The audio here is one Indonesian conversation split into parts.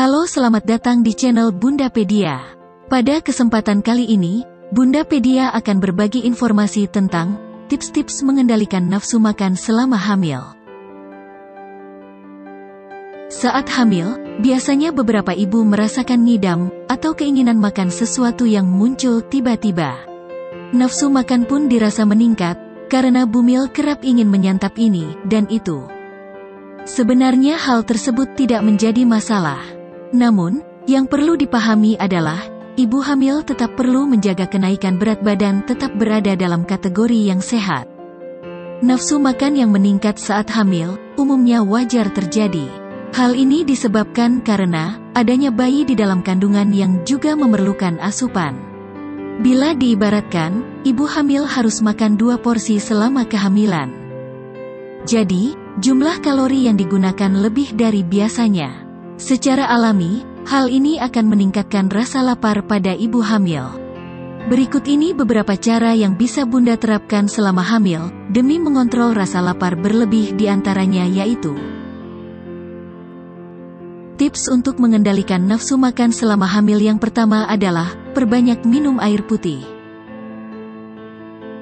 Halo, selamat datang di channel Bundapedia. Pada kesempatan kali ini, Bundapedia akan berbagi informasi tentang tips-tips mengendalikan nafsu makan selama hamil. Saat hamil, biasanya beberapa ibu merasakan ngidam atau keinginan makan sesuatu yang muncul tiba-tiba. Nafsu makan pun dirasa meningkat karena bumil kerap ingin menyantap ini dan itu. Sebenarnya hal tersebut tidak menjadi masalah. Namun, yang perlu dipahami adalah, ibu hamil tetap perlu menjaga kenaikan berat badan tetap berada dalam kategori yang sehat. Nafsu makan yang meningkat saat hamil, umumnya wajar terjadi. Hal ini disebabkan karena adanya bayi di dalam kandungan yang juga memerlukan asupan. Bila diibaratkan, ibu hamil harus makan 2 porsi selama kehamilan. Jadi, jumlah kalori yang digunakan lebih dari biasanya. Secara alami, hal ini akan meningkatkan rasa lapar pada ibu hamil. Berikut ini beberapa cara yang bisa Bunda terapkan selama hamil, demi mengontrol rasa lapar berlebih, diantaranya yaitu: tips untuk mengendalikan nafsu makan selama hamil. Yang pertama adalah, perbanyak minum air putih.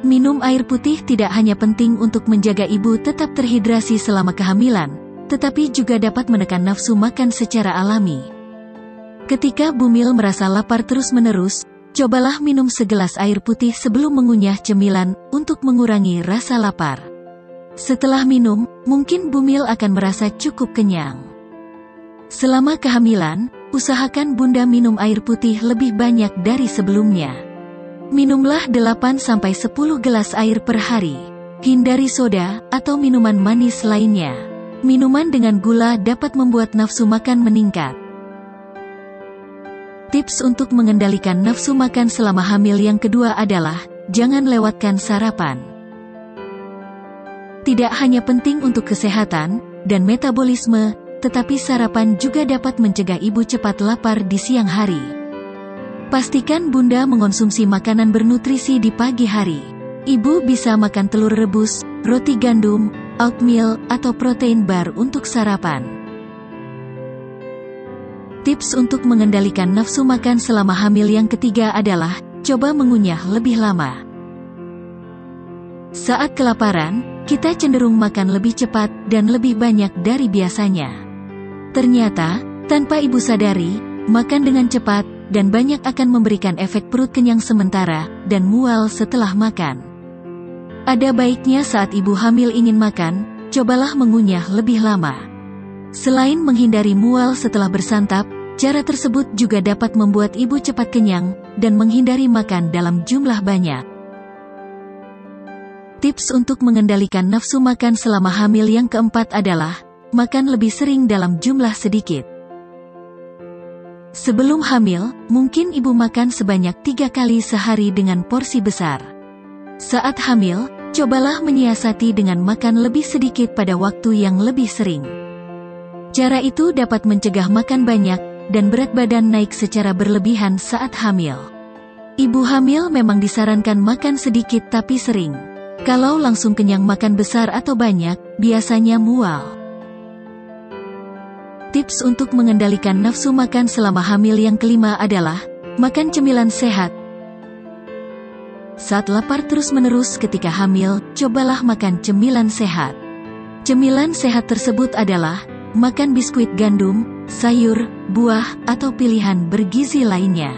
Minum air putih tidak hanya penting untuk menjaga ibu tetap terhidrasi selama kehamilan, tetapi juga dapat menekan nafsu makan secara alami. Ketika bumil merasa lapar terus-menerus, cobalah minum segelas air putih sebelum mengunyah cemilan, untuk mengurangi rasa lapar. Setelah minum, mungkin bumil akan merasa cukup kenyang. Selama kehamilan, usahakan Bunda minum air putih lebih banyak dari sebelumnya. Minumlah 8-10 gelas air per hari. Hindari soda, atau minuman manis lainnya. Minuman dengan gula dapat membuat nafsu makan meningkat. Tips untuk mengendalikan nafsu makan selama hamil yang kedua adalah, jangan lewatkan sarapan. Tidak hanya penting untuk kesehatan dan metabolisme, tetapi sarapan juga dapat mencegah ibu cepat lapar di siang hari. Pastikan Bunda mengonsumsi makanan bernutrisi di pagi hari. Ibu bisa makan telur rebus, roti gandum, oatmeal, atau protein bar untuk sarapan. Tips untuk mengendalikan nafsu makan selama hamil yang ketiga adalah, coba mengunyah lebih lama. Saat kelaparan, kita cenderung makan lebih cepat dan lebih banyak dari biasanya. Ternyata, tanpa ibu sadari, makan dengan cepat dan banyak akan memberikan efek perut kenyang sementara dan mual setelah makan. Ada baiknya saat ibu hamil ingin makan, cobalah mengunyah lebih lama. Selain menghindari mual setelah bersantap, cara tersebut juga dapat membuat ibu cepat kenyang, dan menghindari makan dalam jumlah banyak. Tips untuk mengendalikan nafsu makan selama hamil yang keempat adalah, makan lebih sering dalam jumlah sedikit. Sebelum hamil, mungkin ibu makan sebanyak 3 kali sehari dengan porsi besar. Saat hamil, cobalah menyiasati dengan makan lebih sedikit pada waktu yang lebih sering. Cara itu dapat mencegah makan banyak, dan berat badan naik secara berlebihan saat hamil. Ibu hamil memang disarankan makan sedikit tapi sering. Kalau langsung kenyang makan besar atau banyak, biasanya mual. Tips untuk mengendalikan nafsu makan selama hamil yang kelima adalah, makan cemilan sehat. Saat lapar terus-menerus ketika hamil, cobalah makan cemilan sehat. Cemilan sehat tersebut adalah, makan biskuit gandum, sayur, buah, atau pilihan bergizi lainnya.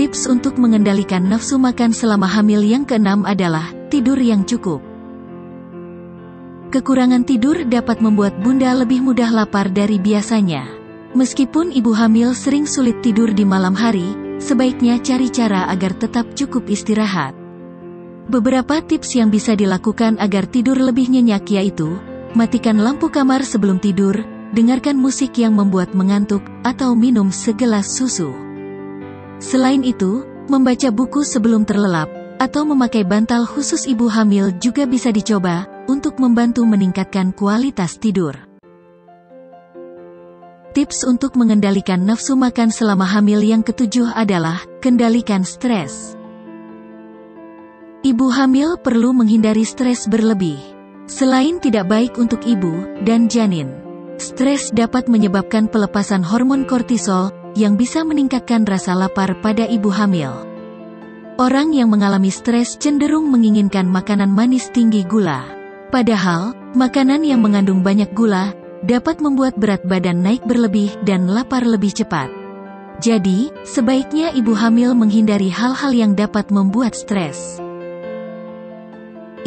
Tips untuk mengendalikan nafsu makan selama hamil yang keenam adalah, tidur yang cukup. Kekurangan tidur dapat membuat Bunda lebih mudah lapar dari biasanya. Meskipun ibu hamil sering sulit tidur di malam hari, sebaiknya cari cara agar tetap cukup istirahat. Beberapa tips yang bisa dilakukan agar tidur lebih nyenyak yaitu, matikan lampu kamar sebelum tidur, dengarkan musik yang membuat mengantuk, atau minum segelas susu. Selain itu, membaca buku sebelum terlelap, atau memakai bantal khusus ibu hamil juga bisa dicoba, untuk membantu meningkatkan kualitas tidur. Tips untuk mengendalikan nafsu makan selama hamil yang ketujuh adalah, kendalikan stres. Ibu hamil perlu menghindari stres berlebih. Selain tidak baik untuk ibu dan janin, Stres dapat menyebabkan pelepasan hormon kortisol yang bisa meningkatkan rasa lapar pada ibu hamil. Orang yang mengalami stres cenderung menginginkan makanan manis tinggi gula. Padahal, makanan yang mengandung banyak gula dapat membuat berat badan naik berlebih dan lapar lebih cepat. Jadi, sebaiknya ibu hamil menghindari hal-hal yang dapat membuat stres.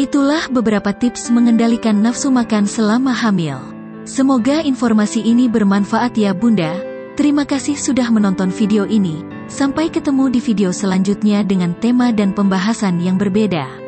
Itulah beberapa tips mengendalikan nafsu makan selama hamil. Semoga informasi ini bermanfaat ya Bunda. Terima kasih sudah menonton video ini. Sampai ketemu di video selanjutnya dengan tema dan pembahasan yang berbeda.